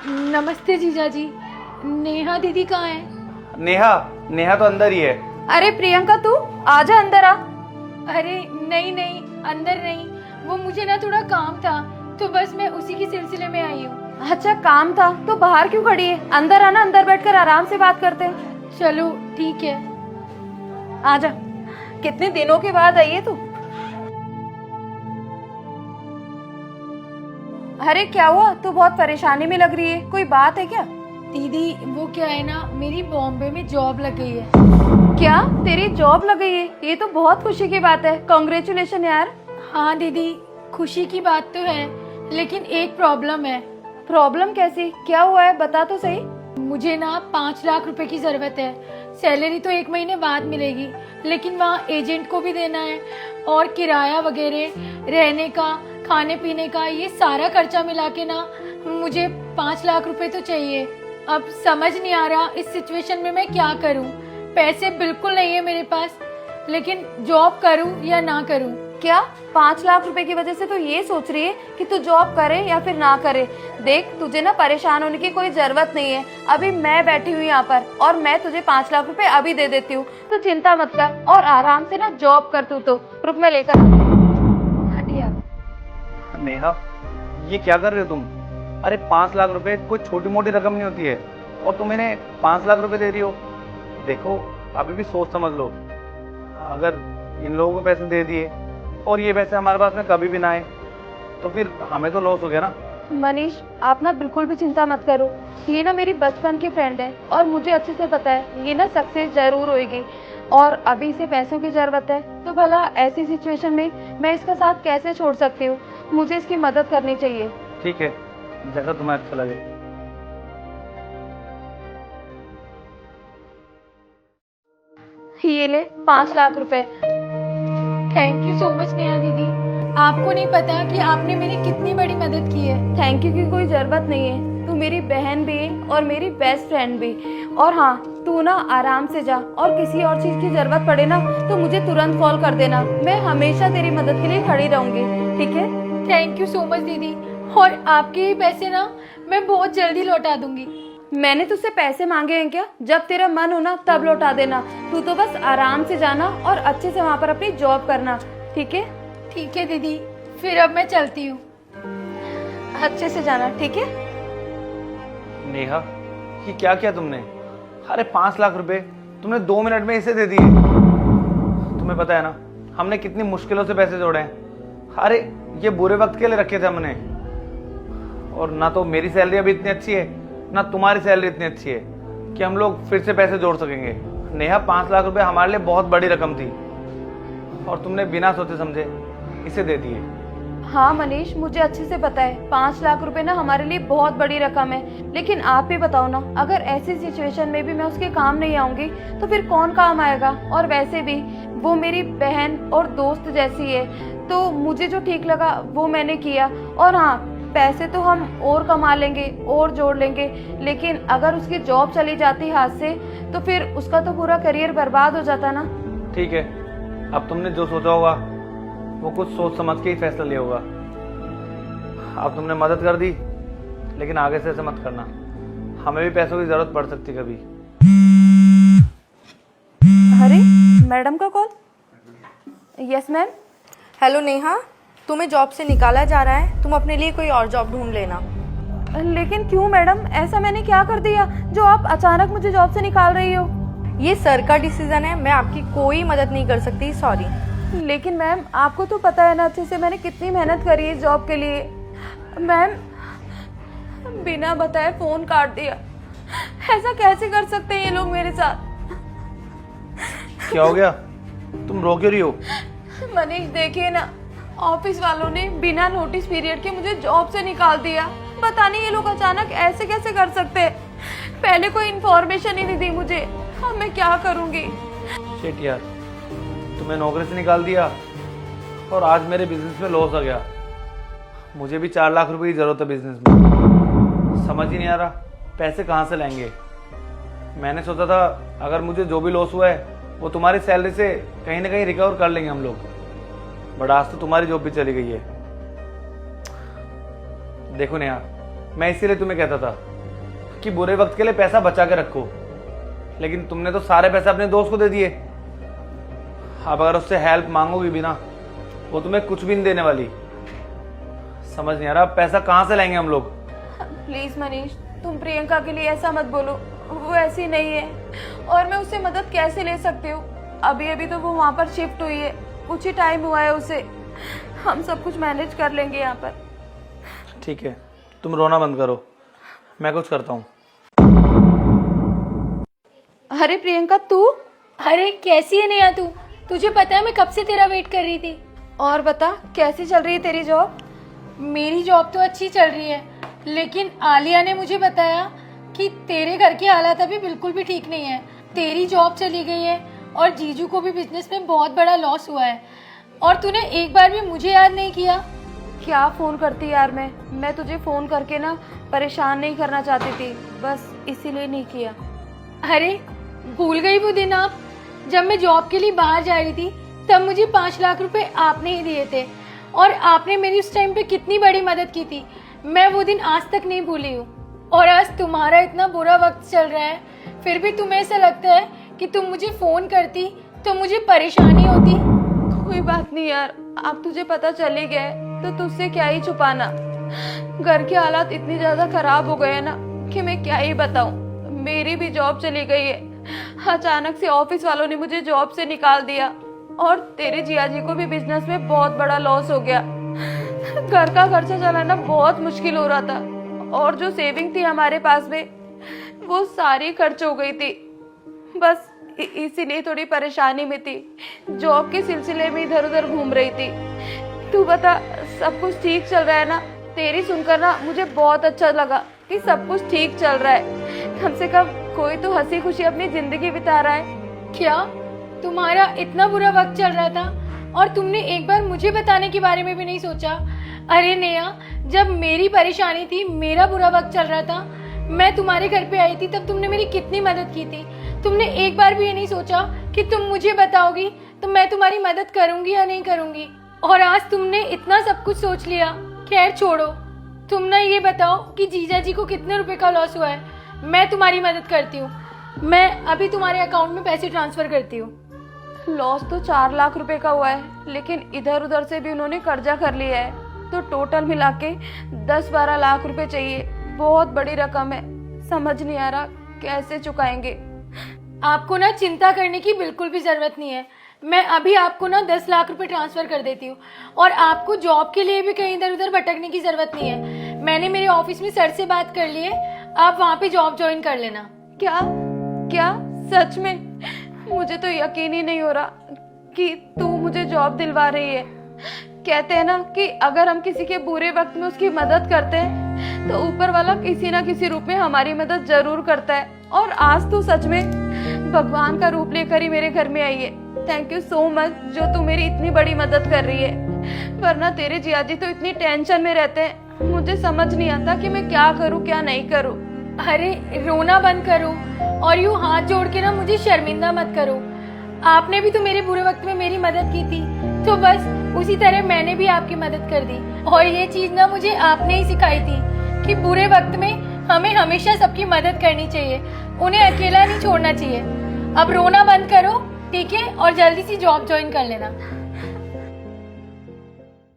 नमस्ते जीजा जी। नेहा दीदी कहाँ है? नेहा नेहा तो अंदर ही है। अरे प्रियंका तू आजा अंदर आ। अरे नहीं नहीं, अंदर नहीं, वो मुझे ना थोड़ा काम था तो बस मैं उसी के सिलसिले में आई हूँ। अच्छा काम था तो बाहर क्यों खड़ी है? अंदर आना, अंदर बैठकर आराम से बात करते हैं। चलो ठीक है। आजा। कितने दिनों के बाद आई है तू? अरे क्या हुआ? तू बहुत परेशानी में लग रही है, कोई बात है क्या? दीदी वो क्या है ना, मेरी बॉम्बे में जॉब लग गई है। क्या तेरी जॉब लग गई है? ये तो बहुत खुशी की बात है। कांग्रेचुलेशन यार। हाँ दीदी, खुशी की बात तो है, लेकिन एक प्रॉब्लम है। प्रॉब्लम कैसी? क्या हुआ है बता तो सही। मुझे ना 5 लाख रुपए की जरूरत है। सैलरी तो 1 महीने बाद मिलेगी, लेकिन वहाँ एजेंट को भी देना है और किराया वगैरह, रहने का, खाने पीने का, ये सारा खर्चा मिला के ना मुझे 5 लाख रुपए तो चाहिए। अब समझ नहीं आ रहा इस सिचुएशन में मैं क्या करूं। पैसे बिल्कुल नहीं है मेरे पास, लेकिन जॉब करूं या ना करूं। क्या 5 लाख रुपए की वजह से तू ये सोच रही है कि तू जॉब करे या फिर ना करे? देख तुझे ना परेशान होने की कोई जरूरत नहीं है। अभी मैं बैठी हुई यहाँ पर और मैं तुझे 5 लाख रुपए अभी दे देती हूँ। तो चिंता मत कर और आराम से ना जॉब कर तू। तो रुक मैं लेकर हटिया। नेहा ये क्या कर रहे हो तुम? अरे 5 लाख रुपए कोई छोटी मोटी रकम नहीं होती है और तुम इन्हें 5 लाख रुपए दे रही हो। देखो अभी भी सोच समझ लो, अगर इन लोगों को पैसे दे दिए और ये पैसे हमारे पास में कभी भी ना आए तो फिर हमें तो लॉस हो गया ना। मनीष आप ना बिल्कुल भी चिंता मत करो। ये ना मेरी बचपन की फ्रेंड है और मुझे अच्छे से पता है ये ना सक्सेस जरूर होएगी। और अभी इसे पैसों की जरूरत है तो भला ऐसी सिचुएशन में मैं इसका साथ कैसे छोड़ सकती हूँ? मुझे इसकी मदद करनी चाहिए। ठीक है, जैसा तुम्हें अच्छा लगे। ये ले 5 लाख रुपए। Thank you so much Neha दीदी। आपको नहीं पता कि आपने मेरी कितनी बड़ी मदद की है। थैंक यू की कोई जरूरत नहीं है। तू मेरी बहन भी है और मेरी बेस्ट फ्रेंड भी। और हाँ तू ना आराम से जा और किसी और चीज की जरूरत पड़े ना तो मुझे तुरंत कॉल कर देना। मैं हमेशा तेरी मदद के लिए खड़ी रहूंगी, ठीक है? थैंक यू सो मच दीदी, और आपके ये पैसे ना मैं बहुत जल्दी लौटा दूंगी। मैंने तुझसे पैसे मांगे हैं क्या? जब तेरा मन हो ना तब लौटा देना। तू तो बस आराम से जाना और अच्छे से वहाँ पर अपनी जॉब करना, ठीक है? ठीक है दीदी, फिर अब मैं चलती हूँ। अच्छे से जाना, ठीक है? नेहा ये क्या किया तुमने? अरे 5 लाख रुपए तुमने 2 मिनट में इसे दे दिए। तुम्हें पता है ना हमने कितनी मुश्किलों से पैसे जोड़े हैं। अरे ये बुरे वक्त के लिए रखे थे हमने, और ना तो मेरी सैलरी अभी इतनी अच्छी है ना तुम्हारी सैलरी इतनी अच्छी है कि हम लोग फिर से पैसे जोड़ सकेंगे। नेहा 5 लाख रुपए हमारे लिए बहुत बड़ी रकम थी और तुमने बिना सोचे समझे इसे दे दिए। हाँ मनीष मुझे अच्छे से पता है 5 लाख रुपए ना हमारे लिए बहुत बड़ी रकम है। लेकिन आप भी बताओ ना, अगर ऐसी सिचुएशन में भी मैं उसके काम नहीं आऊंगी तो फिर कौन काम आएगा? और वैसे भी वो मेरी बहन और दोस्त जैसी है, तो मुझे जो ठीक लगा वो मैंने किया। और हाँ पैसे तो हम और कमा लेंगे और जोड़ लेंगे, लेकिन अगर उसकी जॉब चली जाती हाथ से तो फिर उसका तो पूरा करियर बर्बाद हो जाता ना। ठीक है, अब तुमने जो सोचा होगा वो कुछ सोच समझ के ही फैसला लिया होगा। अब तुमने मदद कर दी, लेकिन आगे से ऐसे मत करना, हमें भी पैसों की जरूरत पड़ सकती कभी। अरे मैडम का call. Yes ma'am. Hello Neha, तुम्हें जॉब से निकाला जा रहा है, तुम अपने लिए कोई और जॉब ढूंढ लेना। लेकिन क्यों मैडम? ऐसा मैंने क्या कर दिया जो आप अचानक मुझे जॉब से निकाल रही हो? ये सर का डिसीजन है, मैं आपकी कोई मदद नहीं कर सकती, सॉरी। लेकिन मैम आपको तो पता है ना अच्छे से मैंने कितनी मेहनत करी है इस जॉब के लिए। मैम बिना बताए फोन काट दिया, ऐसा कैसे कर सकते हैं ये लोग मेरे साथ? क्या हो गया? तुम रो क्यों रही हो? मनीष देखिए ना, ऑफिस वालों ने बिना नोटिस पीरियड के मुझे जॉब से निकाल दिया। पता नहीं ये लोग अचानक ऐसे कैसे कर सकते हैं। पहले कोई इन्फॉर्मेशन ही नहीं दी मुझे। अब मैं क्या करूंगी? शिट यार, तुम्हें नौकरी से निकाल दिया और आज मेरे बिजनेस में लॉस आ गया। मुझे भी 4 लाख रुपए की जरूरत है बिजनेस में, समझ ही नहीं आ रहा पैसे कहाँ से लाएंगे। मैंने सोचा था अगर मुझे जो भी लॉस हुआ है वो तुम्हारी सैलरी से कहीं ना कहीं रिकवर कर लेंगे हम लोग, बट आज तो तुम्हारी जॉब भी चली गई है। देखो नेहा, मैं इसीलिए तुम्हें कहता था कि बुरे वक्त के लिए पैसा बचा के रखो, लेकिन तुमने तो सारे पैसे अपने दोस्त को दे दिए। अब अगर उससे हेल्प मांगोगी भी ना, वो तुम्हें कुछ भी नहीं देने वाली। समझ नहीं आ रहा पैसा कहाँ से लाएंगे हम लोग। प्लीज मनीष, तुम प्रियंका के लिए ऐसा मत बोलो, वो ऐसी नहीं है। और मैं उससे मदद कैसे ले सकती हूँ? अभी अभी तो वो वहाँ पर शिफ्ट हुई है, कुछ ही टाइम हुआ है उसे। हम सब कुछ मैनेज कर लेंगे यहाँ पर। ठीक है, तुम रोना बंद करो, मैं कुछ करता हूँ। अरे प्रियंका, तू? अरे कैसी है नेहा तू? तुझे पता है मैं कब से तेरा वेट कर रही थी। और बता, कैसी चल रही है तेरी जॉब? मेरी जॉब तो अच्छी चल रही है, लेकिन आलिया ने मुझे बताया कि तेरे घर की हालत अभी बिल्कुल भी ठीक नहीं है। तेरी जॉब चली गई है और जीजू को भी बिजनेस में बहुत बड़ा लॉस हुआ है, और तूने एक बार भी मुझे याद नहीं किया। क्या फोन करती यार, मैं तुझे फोन करके ना परेशान नहीं करना चाहती थी, बस इसीलिए नहीं किया। अरे भूल गई वो दिन आप, जब मैं जॉब के लिए बाहर जा रही थी, तब मुझे 5 लाख रुपए आपने ही दिए थे, और आपने मेरी उस टाइम पे कितनी बड़ी मदद की थी। मैं वो दिन आज तक नहीं भूली हूँ। और आज तुम्हारा इतना बुरा वक्त चल रहा है, फिर भी तुम्हें ऐसा लगता है कि तुम मुझे फोन करती तो मुझे परेशानी होती। कोई बात नहीं यार, अब तुझे पता चल ही गया है तो तुझसे क्या ही छुपाना। घर के हालात इतनी ज्यादा खराब हो गए हैं ना कि मैं क्या ही बताऊं। मेरी भी जॉब चली गई है, अचानक से ऑफिस वालों ने मुझे जॉब से निकाल दिया, और तेरे जिया जी को भी बिजनेस में बहुत बड़ा लॉस हो गया। घर का खर्चा चलाना बहुत मुश्किल हो रहा था, और जो सेविंग थी हमारे पास में वो सारी खर्च हो गई थी। बस इसीलिए थोड़ी परेशानी में थी, जॉब के सिलसिले में इधर उधर घूम रही थी। तू बता, सब कुछ ठीक चल रहा है ना? तेरी सुनकर ना मुझे बहुत अच्छा लगा कि सब कुछ ठीक चल रहा है। कम से कम कोई तो हंसी खुशी अपनी जिंदगी बिता रहा है। क्या तुम्हारा इतना बुरा वक्त चल रहा था और तुमने एक बार मुझे बताने के बारे में भी नहीं सोचा? अरे नेहा, जब मेरी परेशानी थी, मेरा बुरा वक्त चल रहा था, मैं तुम्हारे घर पे आई थी, तब तुमने मेरी कितनी मदद की थी। तुमने एक बार भी ये नहीं सोचा कि तुम मुझे बताओगी तो मैं तुम्हारी मदद करूंगी या नहीं करूंगी। और आज तुमने इतना सब कुछ सोच लिया। खैर छोड़ो, तुम ना ये बताओ कि जीजा जी को कितने रुपए का लॉस हुआ है। मैं तुम्हारी मदद करती हूँ, मैं अभी तुम्हारे अकाउंट में पैसे ट्रांसफर करती हूँ। लॉस तो 4 लाख रुपए का हुआ है, लेकिन इधर उधर से भी उन्होंने कर्जा कर लिया है, तो टोटल मिला के 10-12 लाख रुपए चाहिए। बहुत बड़ी रकम है, समझ नहीं आ रहा कैसे चुकाएंगे। आपको ना चिंता करने की बिल्कुल भी जरूरत नहीं है। मैं अभी आपको ना 10 लाख रुपए ट्रांसफर कर देती हूँ, और आपको जॉब के लिए भी कहीं इधर उधर भटकने की जरूरत नहीं है। मैंने मेरे ऑफिस में सर से बात कर ली है, आप वहाँ पे जॉब ज्वाइन कर लेना। क्या क्या सच में? मुझे तो यकीन ही नहीं हो रहा कि तू मुझे जॉब दिलवा रही है। कहते हैं ना कि अगर हम किसी के बुरे वक्त में उसकी मदद करते हैं तो ऊपर वाला किसी ना किसी रूप में हमारी मदद जरूर करता है। और आज तू सच में भगवान का रूप लेकर ही मेरे घर में आई है। थैंक यू सो मच जो तू मेरी इतनी बड़ी मदद कर रही है, वरना तेरे जिया जी तो इतनी टेंशन में रहते हैं, मुझे समझ नहीं आता कि मैं क्या करूँ क्या नहीं करूँ। अरे रोना बंद करो और यूं हाथ जोड़ के ना मुझे शर्मिंदा मत करो। आपने भी तो मेरे बुरे वक्त में मेरी मदद की थी, तो बस उसी तरह मैंने भी आपकी मदद कर दी। और ये चीज ना मुझे आपने ही सिखाई थी कि बुरे वक्त में हमें हमेशा सबकी मदद करनी चाहिए, उन्हें अकेला नहीं छोड़ना चाहिए। अब रोना बंद करो, ठीक है? और जल्दी सी जॉब ज्वाइन कर लेना।